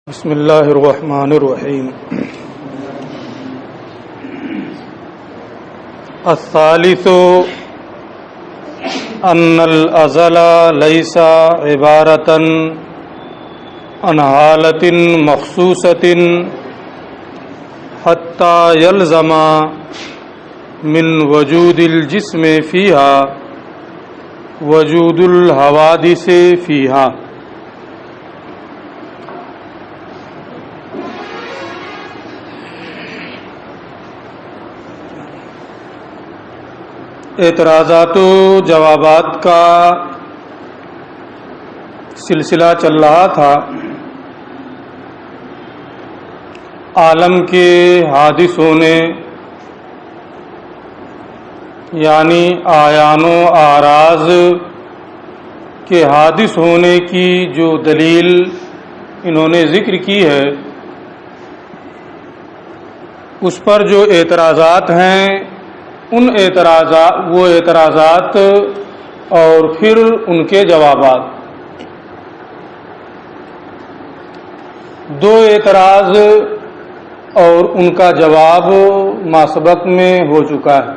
بسم اللہ الرحمن الرحیم الثالث ان الازل لیس عبارۃ عن حالۃ مخصوصۃ حتی یلزم من وجود الجسم فیہا وجود الحوادث فیہا۔ اعتراضات و جوابات کا سلسلہ چل رہا تھا۔ عالم کے حادث ہونے یعنی اعیان و اعراض کے حادث ہونے کی جو دلیل انہوں نے ذکر کی ہے، اس پر جو اعتراضات ہیں وہ اعتراضات اور پھر ان کے جوابات، دو اعتراض اور ان کا جواب ماسبق میں ہو چکا ہے۔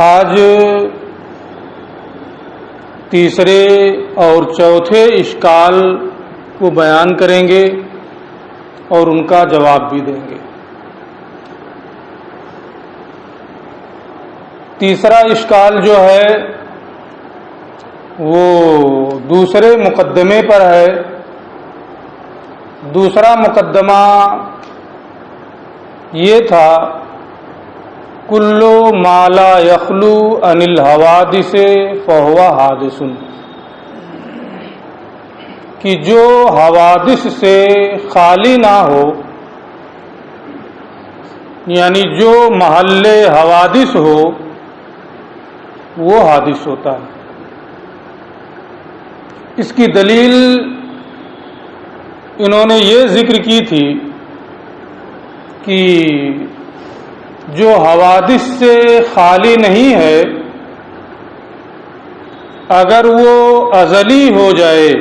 آج تیسرے اور چوتھے اشکال کو بیان کریں گے اور ان کا جواب بھی دیں گے۔ تیسرا اشکال جو ہے وہ دوسرے مقدمے پر ہے۔ دوسرا مقدمہ یہ تھا کل ما لا یخلو عن الحوادث فہو حادث، کہ جو حوادث سے خالی نہ ہو، یعنی جو محل حوادث ہو وہ حادث ہوتا ہے۔ اس کی دلیل انہوں نے یہ ذکر کی تھی کہ جو حوادث سے خالی نہیں ہے، اگر وہ ازلی ہو جائے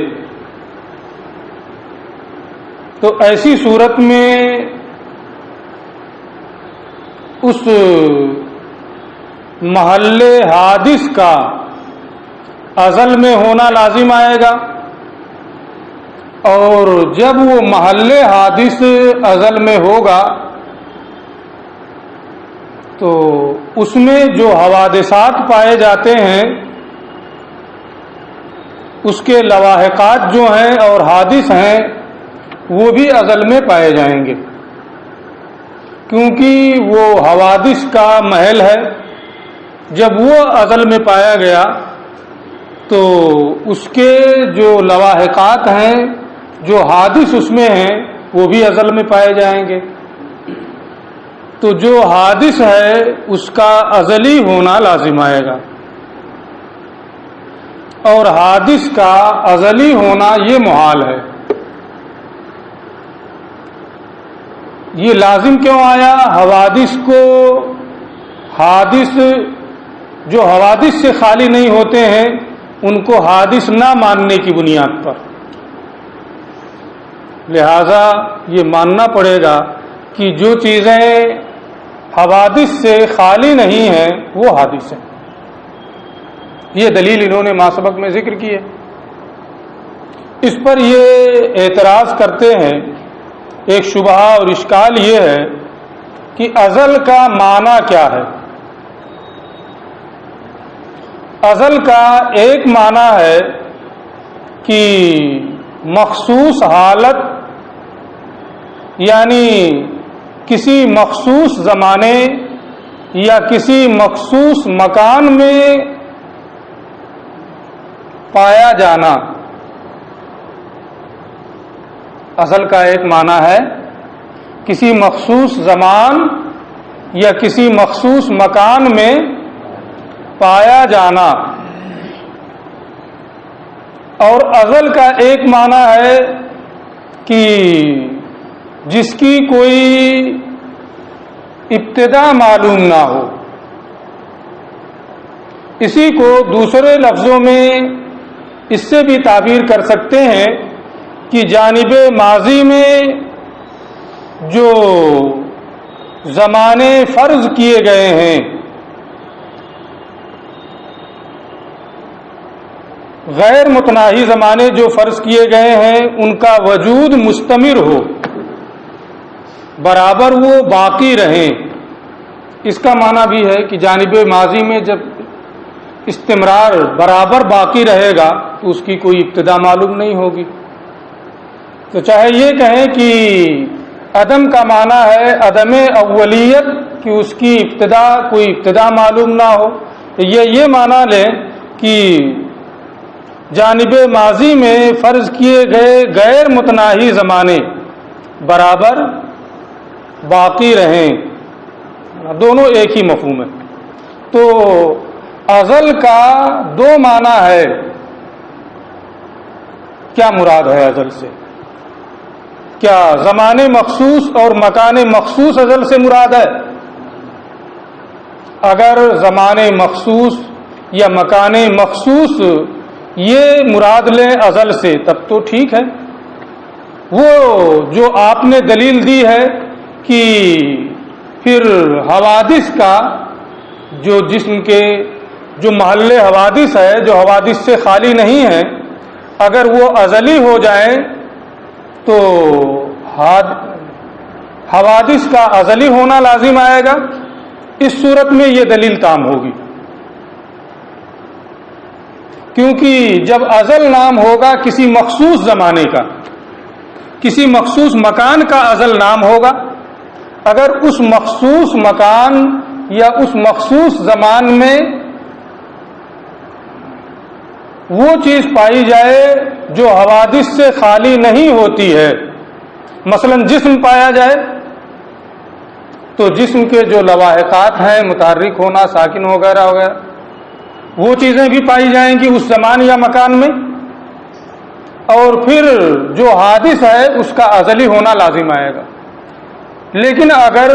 تو ایسی صورت میں اس محل حادث کا ازل میں ہونا لازم آئے گا، اور جب وہ محل حادث ازل میں ہوگا تو اس میں جو حوادثات پائے جاتے ہیں اس کے لواحقات جو ہیں اور حادث ہیں وہ بھی ازل میں پائے جائیں گے، کیونکہ وہ حوادث کا محل ہے۔ جب وہ ازل میں پایا گیا تو اس کے جو لواحقات ہیں، جو حادث اس میں ہیں، وہ بھی ازل میں پائے جائیں گے۔ تو جو حادث ہے اس کا ازلی ہونا لازم آئے گا، اور حادث کا ازلی ہونا یہ محال ہے۔ یہ لازم کیوں آیا؟ جو حوادث سے خالی نہیں ہوتے ہیں ان کو حادث نہ ماننے کی بنیاد پر، لہذا یہ ماننا پڑے گا کہ جو چیزیں حوادث سے خالی نہیں ہیں وہ حادث ہیں۔ یہ دلیل انہوں نے ماسبق میں ذکر کی ہے۔ اس پر یہ اعتراض کرتے ہیں، ایک شبہہ اور اشکال یہ ہے کہ ازل کا معنی کیا ہے؟ ازل کا ایک معنی ہے کہ مخصوص حالت، یعنی کسی مخصوص زمانے یا کسی مخصوص مکان میں پایا جانا۔ ازل کا ایک معنی ہے کسی مخصوص زمان یا کسی مخصوص مکان میں پایا جانا، اور ازل کا ایک معنی ہے کہ جس کی کوئی ابتدا معلوم نہ ہو۔ اسی کو دوسرے لفظوں میں اس سے بھی تعبیر کر سکتے ہیں کہ جانب ماضی میں جو زمانے فرض کیے گئے ہیں غیر متناہی زمانے جو فرض کیے گئے ہیں ان کا وجود مستمر ہو، برابر وہ باقی رہیں۔ اس کا معنی بھی ہے کہ جانب ماضی میں جب استمرار برابر باقی رہے گا تو اس کی کوئی ابتدا معلوم نہیں ہوگی۔ تو چاہے یہ کہیں کہ عدم کا معنی ہے عدم اولیت، کہ اس کی ابتدا کوئی ابتدا معلوم نہ ہو، یہ معنی لیں کہ جانب ماضی میں فرض کیے گئے غیر متناہی زمانے برابر باقی رہیں، دونوں ایک ہی مفہوم ہے۔ تو ازل کا دو معنی ہے، کیا مراد ہے ازل سے؟ کیا زمان مخصوص اور مکان مخصوص ازل سے مراد ہے؟ اگر زمان مخصوص یا مکان مخصوص یہ مراد لیں ازل سے تب تو ٹھیک ہے۔ وہ جو آپ نے دلیل دی ہے کہ پھر حوادث کا جو جسم کے جو محل حوادث ہے، جو حوادث سے خالی نہیں ہے، اگر وہ ازلی ہو جائیں تو حوادث کا ازلی ہونا لازم آئے گا۔ اس صورت میں یہ دلیل تام ہوگی، کیونکہ جب ازل نام ہوگا کسی مخصوص زمانے کا، کسی مخصوص مکان کا ازل نام ہوگا، اگر اس مخصوص مکان یا اس مخصوص زمان میں وہ چیز پائی جائے جو حوادث سے خالی نہیں ہوتی ہے، مثلا جسم پایا جائے تو جسم کے جو لواحقات ہیں، متحرک ہونا، ساکن وغیرہ وغیرہ، وہ چیزیں بھی پائی جائیں گی اس زمان یا مکان میں، اور پھر جو حادث ہے اس کا ازلی ہونا لازم آئے گا۔ لیکن اگر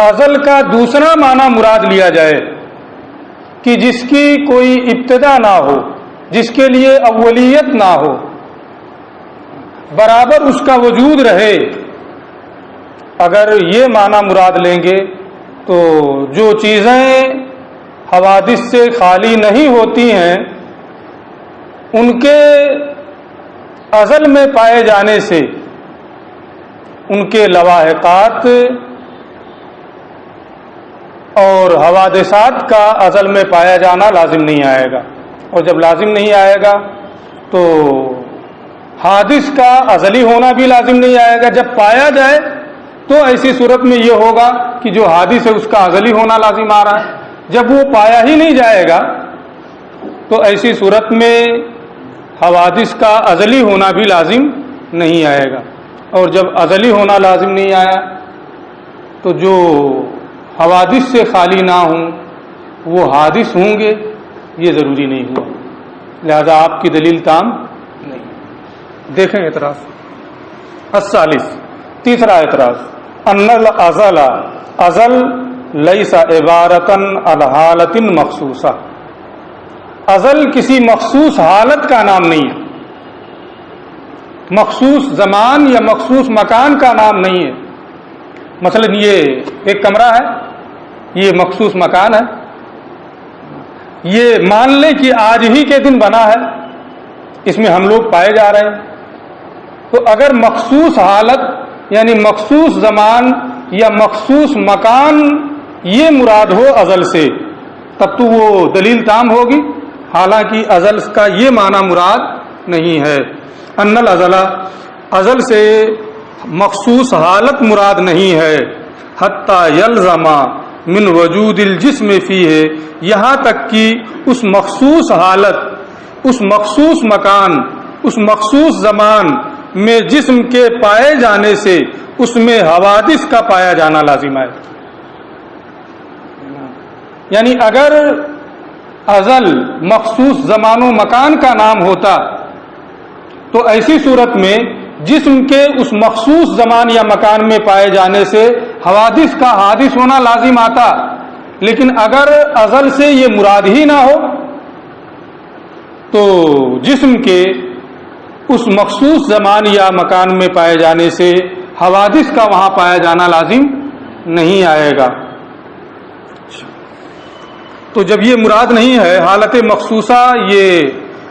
ازل کا دوسرا معنی مراد لیا جائے کہ جس کی کوئی ابتدا نہ ہو، جس کے لیے اولیت نہ ہو، برابر اس کا وجود رہے، اگر یہ معنی مراد لیں گے تو جو چیزیں حوادث سے خالی نہیں ہوتی ہیں ان کے ازل میں پائے جانے سے ان کے لواحقات اور حوادثات کا ازل میں پایا جانا لازم نہیں آئے گا، اور جب لازم نہیں آئے گا تو حادث کا ازلی ہونا بھی لازم نہیں آئے گا۔ جب پایا جائے تو ایسی صورت میں یہ ہوگا کہ جو حادث ہے اس کا ازلی ہونا لازم آ رہا ہے، جب وہ پایا ہی نہیں جائے گا تو ایسی صورت میں حوادث کا ازلی ہونا بھی لازم نہیں آئے گا، اور جب ازلی ہونا لازم نہیں آیا تو جو حوادث سے خالی نہ ہوں وہ حادث ہوں گے، یہ ضروری نہیں ہوا، لہذا آپ کی دلیل تام نہیں۔ دیکھیں اعتراض الثالث، تیسرا اعتراض، ان الازل ازل لیس عبارتن عن حالت مخصوصہ، ازل کسی مخصوص حالت کا نام نہیں ہے، مخصوص زمان یا مخصوص مکان کا نام نہیں ہے۔ مثلا یہ ایک کمرہ ہے، یہ مخصوص مکان ہے، یہ مان لیں کہ آج ہی کے دن بنا ہے، اس میں ہم لوگ پائے جا رہے ہیں، تو اگر مخصوص حالت یعنی مخصوص زمان یا مخصوص مکان یہ مراد ہو ازل سے تب تو وہ دلیل تام ہوگی، حالانکہ ازل کا یہ معنی مراد نہیں ہے۔ ان الازل، ازل سے مخصوص حالت مراد نہیں ہے، حتی یلزم من وجود الجسم فیہ، یہاں تک کہ اس مخصوص حالت، اس مخصوص مکان، اس مخصوص زمان میں جسم کے پائے جانے سے اس میں حوادث کا پایا جانا لازم ہے۔ یعنی اگر ازل مخصوص زمان و مکان کا نام ہوتا تو ایسی صورت میں جسم کے اس مخصوص زمان یا مکان میں پائے جانے سے حوادث کا حادث ہونا لازم آتا، لیکن اگر ازل سے یہ مراد ہی نہ ہو تو جسم کے اس مخصوص زمان یا مکان میں پائے جانے سے حوادث کا وہاں پایا جانا لازم نہیں آئے گا۔ تو جب یہ مراد نہیں ہے، حالت مخصوصہ یہ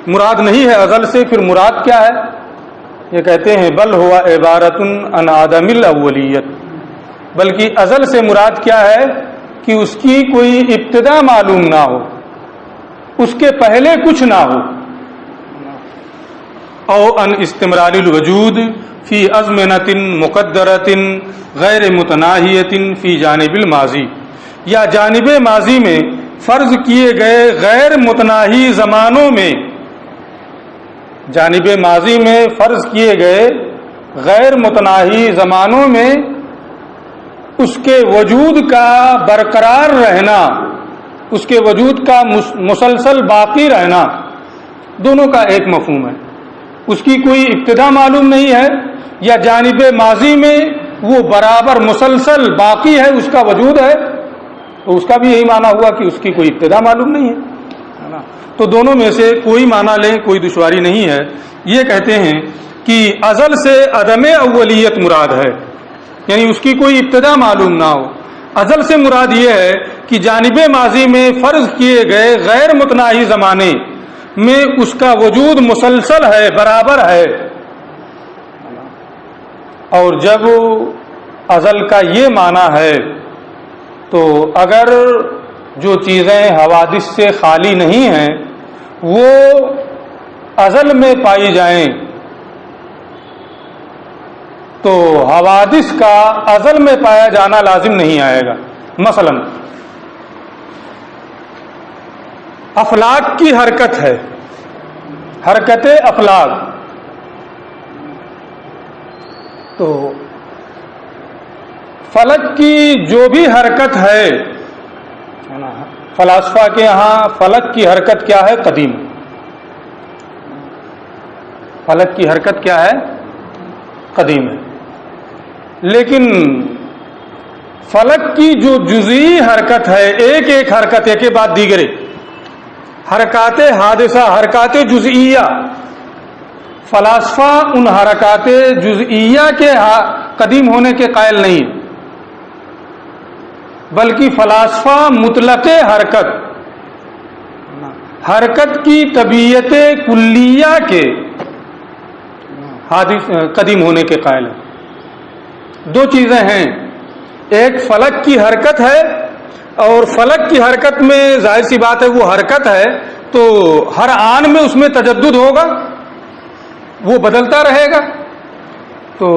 مراد نہیں ہے ازل سے، پھر مراد کیا ہے؟ یہ کہتے ہیں بل ہوا عبارت عن عدم الاولیت، بلکہ ازل سے مراد کیا ہے کہ اس کی کوئی ابتدا معلوم نہ ہو، اس کے پہلے کچھ نہ ہو، او ان استمرار الوجود فی ازمنۃ مقدرۃ غیر متناہیۃ فی جانب الماضی، یا جانب ماضی میں فرض کیے گئے غیر متناہی زمانوں میں، جانب ماضی میں فرض کیے گئے غیر متناہی زمانوں میں اس کے وجود کا برقرار رہنا، اس کے وجود کا مسلسل باقی رہنا، دونوں کا ایک مفہوم ہے۔ اس کی کوئی ابتدا معلوم نہیں ہے، یا جانب ماضی میں وہ برابر مسلسل باقی ہے، اس کا وجود ہے، تو اس کا بھی یہی معنی ہوا کہ اس کی کوئی ابتدا معلوم نہیں ہے۔ تو دونوں میں سے کوئی معنی لیں، کوئی دشواری نہیں ہے۔ یہ کہتے ہیں کہ ازل سے عدم اولیت مراد ہے، یعنی اس کی کوئی ابتدا معلوم نہ ہو۔ ازل سے مراد یہ ہے کہ جانب ماضی میں فرض کیے گئے غیر متناہی زمانے میں اس کا وجود مسلسل ہے، برابر ہے۔ اور جب ازل کا یہ معنی ہے تو اگر جو چیزیں حوادث سے خالی نہیں ہیں وہ ازل میں پائی جائیں تو حوادث کا ازل میں پایا جانا لازم نہیں آئے گا۔ مثلا افلاک کی حرکت ہے، حرکت افلاک، تو فلک کی جو بھی حرکت ہے، فلاسفہ کے ہاں فلک کی حرکت کیا ہے؟ قدیم۔ فلک کی حرکت کیا ہے؟ قدیم ہے۔ لیکن فلک کی جو جزئی حرکت ہے، ایک ایک حرکت ایک کے بعد دیگرے، حرکات حادثہ، حرکات جزئیہ، فلاسفہ ان حرکات جزئیہ کے قدیم ہونے کے قائل نہیں، بلکہ فلاسفہ مطلق حرکت، حرکت کی طبیعت کلیہ کے قدیم ہونے کے قائل ہیں۔ دو چیزیں ہیں، ایک فلک کی حرکت ہے، اور فلک کی حرکت میں ظاہر سی بات ہے وہ حرکت ہے تو ہر آن میں اس میں تجدد ہوگا، وہ بدلتا رہے گا، تو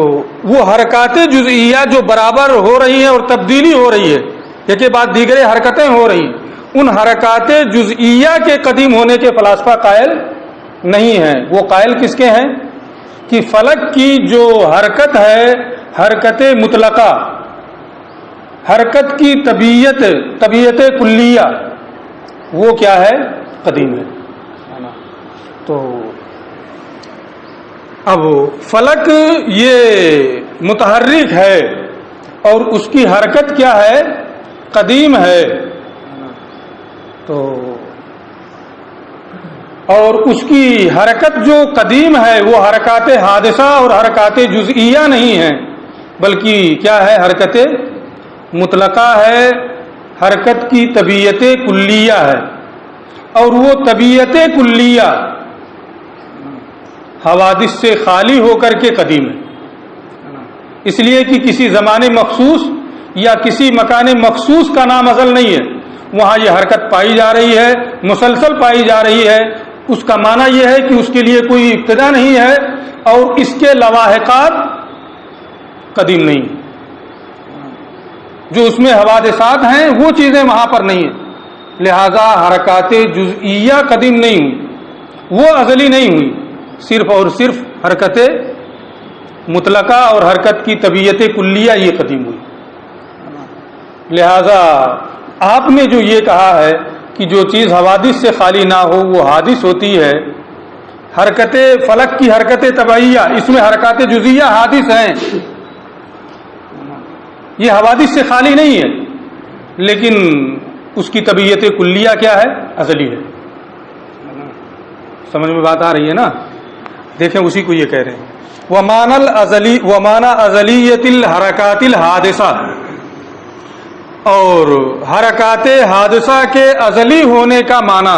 وہ حرکات جزئیہ جو برابر ہو رہی ہیں اور تبدیلی ہو رہی ہے، ایک کے بعد دیگرے حرکتیں ہو رہی ہیں، ان حرکات جزئیہ کے قدیم ہونے کے فلاسفہ قائل نہیں ہیں۔ وہ قائل کس کے ہیں کہ فلک کی جو حرکت ہے، حرکت مطلقہ، حرکت کی طبیعت کلیہ، وہ کیا ہے؟ قدیم ہے۔ تو اب فلک یہ متحرک ہے اور اس کی حرکت کیا ہے؟ قدیم ہے، تو اور اس کی حرکت جو قدیم ہے وہ حرکات حادثہ اور حرکات جزئیہ نہیں ہیں، بلکہ کیا ہے؟ حرکت مطلقہ ہے، حرکت کی طبیعت کلیہ ہے، اور وہ طبیعت کلیہ حوادث سے خالی ہو کر کے قدیم ہے، اس لیے کہ کسی زمانے مخصوص یا کسی مکان مخصوص کا نام ازل نہیں ہے، وہاں یہ حرکت پائی جا رہی ہے، مسلسل پائی جا رہی ہے، اس کا معنی یہ ہے کہ اس کے لیے کوئی ابتدا نہیں ہے اور اس کے لواحقات قدیم نہیں، جو اس میں حوادثات ہیں وہ چیزیں وہاں پر نہیں ہیں، لہذا حرکات جزئیہ قدیم نہیں ہوئی، وہ ازلی نہیں ہوئی، صرف اور صرف حرکت مطلقہ اور حرکت کی طبیعت کلیہ یہ قدیم ہوئی۔ لہذا آپ نے جو یہ کہا ہے کہ جو چیز حوادث سے خالی نہ ہو وہ حادث ہوتی ہے، حرکت فلک کی حرکت طبیعیہ، اس میں حرکات جزئیہ حادث ہیں، یہ حوادث سے خالی نہیں ہے، لیکن اس کی طبیعت کلیہ کیا ہے؟ ازلی ہے۔ سمجھ میں بات آ رہی ہے نا؟ دیکھیں اسی کو یہ کہہ رہے ہیں ومانا ازلیت الحرکات الحادثہ، اور حرکات حادثہ کے ازلی ہونے کا معنی،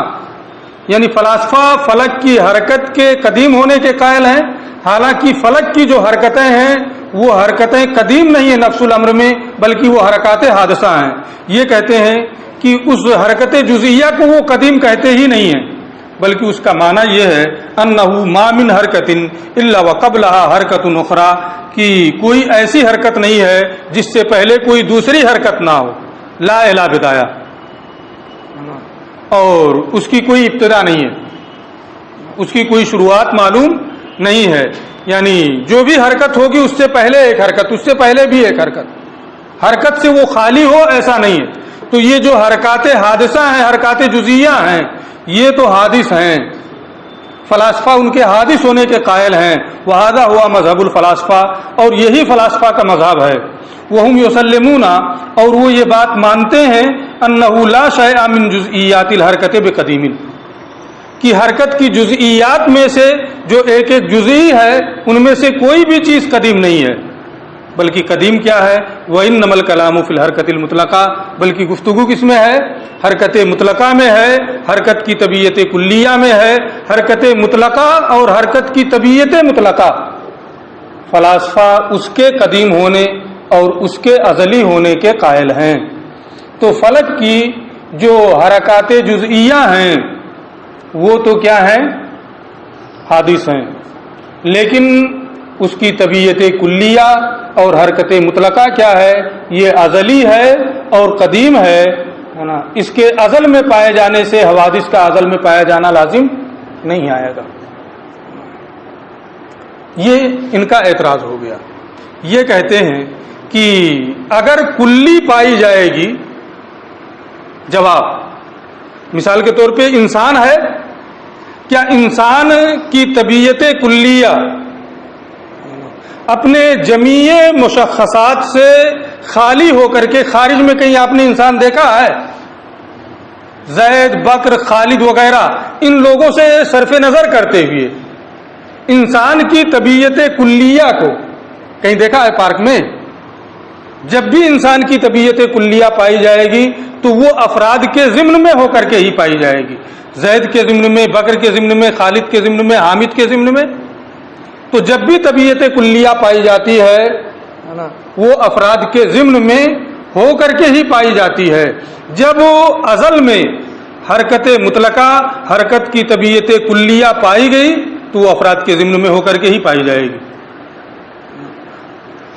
یعنی فلاسفہ فلک کی حرکت کے قدیم ہونے کے قائل ہیں، حالانکہ فلک کی جو حرکتیں ہیں وہ حرکتیں قدیم نہیں ہیں نفس الامر میں، بلکہ وہ حرکات حادثہ ہیں۔ یہ کہتے ہیں کہ اس حرکت جزئیہ کو وہ قدیم کہتے ہی نہیں ہیں، بلکہ اس کا معنی یہ ہے انہ ما من حرکت الا وقبلها حرکت اخرى، کہ کوئی ایسی حرکت نہیں ہے جس سے پہلے کوئی دوسری حرکت نہ ہو، لا الا بدایا، اور اس کی کوئی ابتدا نہیں ہے، اس کی کوئی شروعات معلوم نہیں ہے، یعنی جو بھی حرکت ہوگی اس سے پہلے ایک حرکت، اس سے پہلے بھی ایک حرکت سے وہ خالی ہو ایسا نہیں ہے۔ تو یہ جو حرکات حادثہ ہیں، حرکات جزئیہ ہیں، یہ تو حادث ہیں، فلاسفہ ان کے حادث ہونے کے قائل ہیں۔ وہذا ہوا مذہب الفلاسفہ، اور یہی فلاسفہ کا مذہب ہے۔ وہم یسلمون، اور وہ یہ بات مانتے ہیں انہ لا شیء من جزئیات الحرکت بقدیم، کہ حرکت کی جزئیات میں سے جو ایک ایک جزئی ہے ان میں سے کوئی بھی چیز قدیم نہیں ہے، بلکہ قدیم کیا ہے؟ وَإِنَّمَا الْكَلَامُ فِي الْحَرْكَةِ الْمُطْلَقَةِ، بلکہ گفتگو کس میں ہے؟ حرکت مطلقہ میں ہے، حرکت کی طبیعت کلیہ میں ہے، حرکت مطلقہ اور حرکت کی طبیعت مطلقہ۔ فلاسفہ اس کے قدیم ہونے اور اس کے ازلی ہونے کے قائل ہیں۔ تو فلک کی جو حرکات جزئیہ ہیں وہ تو کیا ہیں؟ حادث ہیں، لیکن اس کی طبیعت کلیہ اور حرکت مطلقہ کیا ہے؟ یہ ازلی ہے اور قدیم ہے نا۔ اس کے ازل میں پائے جانے سے حوادث کا ازل میں پایا جانا لازم نہیں آئے گا۔ یہ ان کا اعتراض ہو گیا۔ یہ کہتے ہیں کہ اگر کلی پائی جائے گی، جواب مثال کے طور پہ انسان ہے، کیا انسان کی طبیعت کلیہ اپنے جمیع مشخصات سے خالی ہو کر کے خارج میں کہیں آپ نے انسان دیکھا ہے؟ زید، بکر، خالد وغیرہ ان لوگوں سے صرف نظر کرتے ہوئے انسان کی طبیعت کلیہ کو کہیں دیکھا ہے پارک میں؟ جب بھی انسان کی طبیعت کلیہ پائی جائے گی تو وہ افراد کے ضمن میں ہو کر کے ہی پائی جائے گی، زید کے ضمن میں، بکر کے ضمن میں، خالد کے ضمن میں، حامد کے ضمن میں۔ تو جب بھی طبیعت کلیہ پائی جاتی ہے وہ افراد کے ضمن میں ہو کر کے ہی پائی جاتی ہے۔ جب ازل میں حرکت مطلقہ، حرکت کی طبیعت کلیہ پائی گئی تو وہ افراد کے ضمن میں ہو کر کے ہی پائی جائے گی۔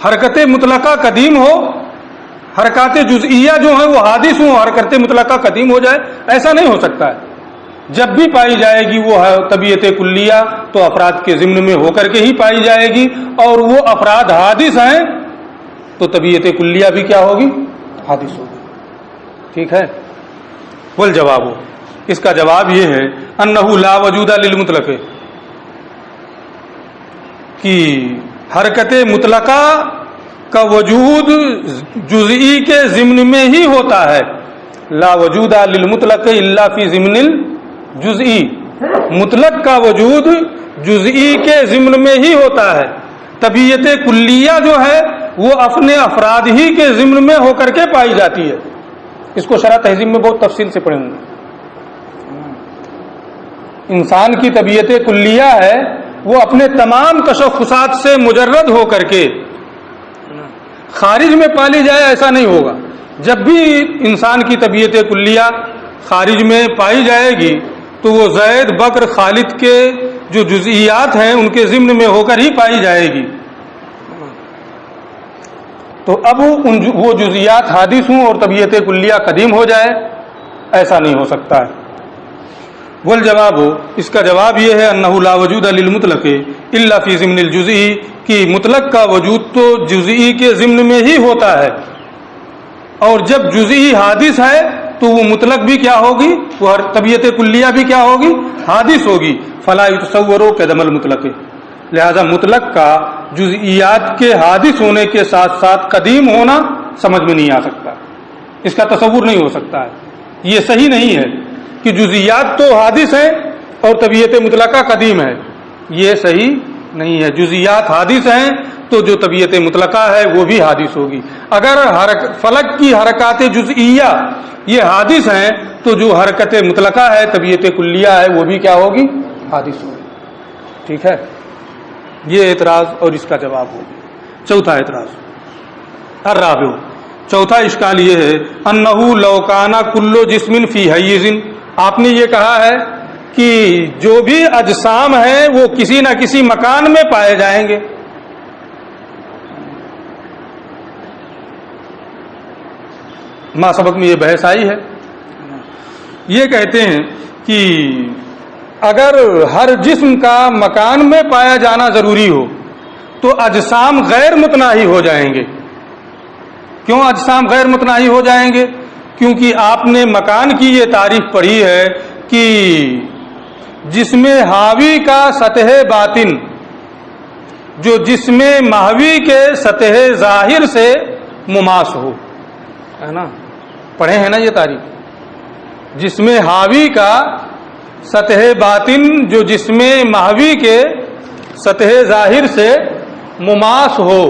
حرکت مطلقہ قدیم ہو، حرکات جزئیہ جو ہیں وہ حادث ہوں، حرکت مطلقہ قدیم ہو جائے، ایسا نہیں ہو سکتا ہے۔ جب بھی پائی جائے گی وہ طبیعت کلیہ تو افراد کے ضمن میں ہو کر کے ہی پائی جائے گی، اور وہ افراد حادث ہیں تو طبیعت کلیہ بھی کیا ہوگی؟ حادث ہوگی۔ ٹھیک ہے؟ والجواب، اس کا جواب یہ ہے انہ لا وجود للمطلق، کہ حرکت مطلقہ کا وجود جزئی کے ضمن میں ہی ہوتا ہے۔ لا وجود للمطلق الا فی ضمن الجزئی، مطلق کا وجود جزئی کے ضمن میں ہی ہوتا ہے۔ طبیعت کلیہ جو ہے وہ اپنے افراد ہی کے ضمن میں ہو کر کے پائی جاتی ہے۔ اس کو شرح تہذیب میں بہت تفصیل سے پڑھیں گے۔ انسان کی طبیعت کلیہ ہے وہ اپنے تمام تشخصات سے مجرد ہو کر کے خارج میں پالی جائے ایسا نہیں ہوگا۔ جب بھی انسان کی طبیعت کلیہ خارج میں پائی جائے گی تو وہ زید، بکر، خالد کے جو جزئیات ہیں ان کے ضمن میں ہو کر ہی پائی جائے گی۔ تو اب وہ جزئیات حادث ہوں اور طبیعت کلیہ قدیم ہو جائے، ایسا نہیں ہو سکتا ہے۔ والجواب، اس کا جواب یہ ہے انہ لا وجود للمطلق الا فی ضمن الجزئی، کہ مطلق کا وجود تو جزئی کے ضمن میں ہی ہوتا ہے، اور جب جزئی حادث ہے تو وہ مطلق بھی کیا ہوگی؟ وہ طبیعت کلیہ بھی کیا ہوگی؟ حادث ہوگی۔ فلا یتصور قدم المطلق، لہذا مطلق کا جزئیات کے حادث ہونے کے ساتھ ساتھ قدیم ہونا سمجھ میں نہیں آ سکتا، اس کا تصور نہیں ہو سکتا ہے۔ یہ صحیح نہیں ہے کہ جزئیات تو حادث ہیں اور طبیعت مطلقہ قدیم ہے، یہ صحیح نہیں ہے. جزیات حادث ہیں تو جو طبیعت مطلقہ ہے وہ بھی حادث ہوگی. اگر فلک کی حرکات جزئیہ یہ حادث ہیں تو جو حرکت مطلقہ ہے طبیعت کلیہ ہے وہ بھی کیا ہوگی؟ حادث ہوگی. ٹھیک ہے، یہ اعتراض اور اس کا جواب ہوگا. چوتھا اعتراض الرابع، چوتھا اشکال یہ ہے انہ لو کان کل جسم فی حیز. آپ نے یہ کہا ہے کہ جو بھی اجسام ہیں وہ کسی نہ کسی مکان میں پائے جائیں گے. ما سبق میں یہ بحث آئی ہے. یہ کہتے ہیں کہ اگر ہر جسم کا مکان میں پایا جانا ضروری ہو تو اجسام غیر متناہی ہو جائیں گے. کیوں اجسام غیر متناہی ہو جائیں گے؟ کیونکہ آپ نے مکان کی یہ تعریف پڑھی ہے کہ جسم حاوی کا سطح باطن جو جسم محوی کے سطح ظاہر سے مماس ہو، ہے نا؟ پڑھے ہیں نا یہ تعریف. جسم حاوی کا سطح باطن جو جسم محوی کے سطح ظاہر سے مماس ہو.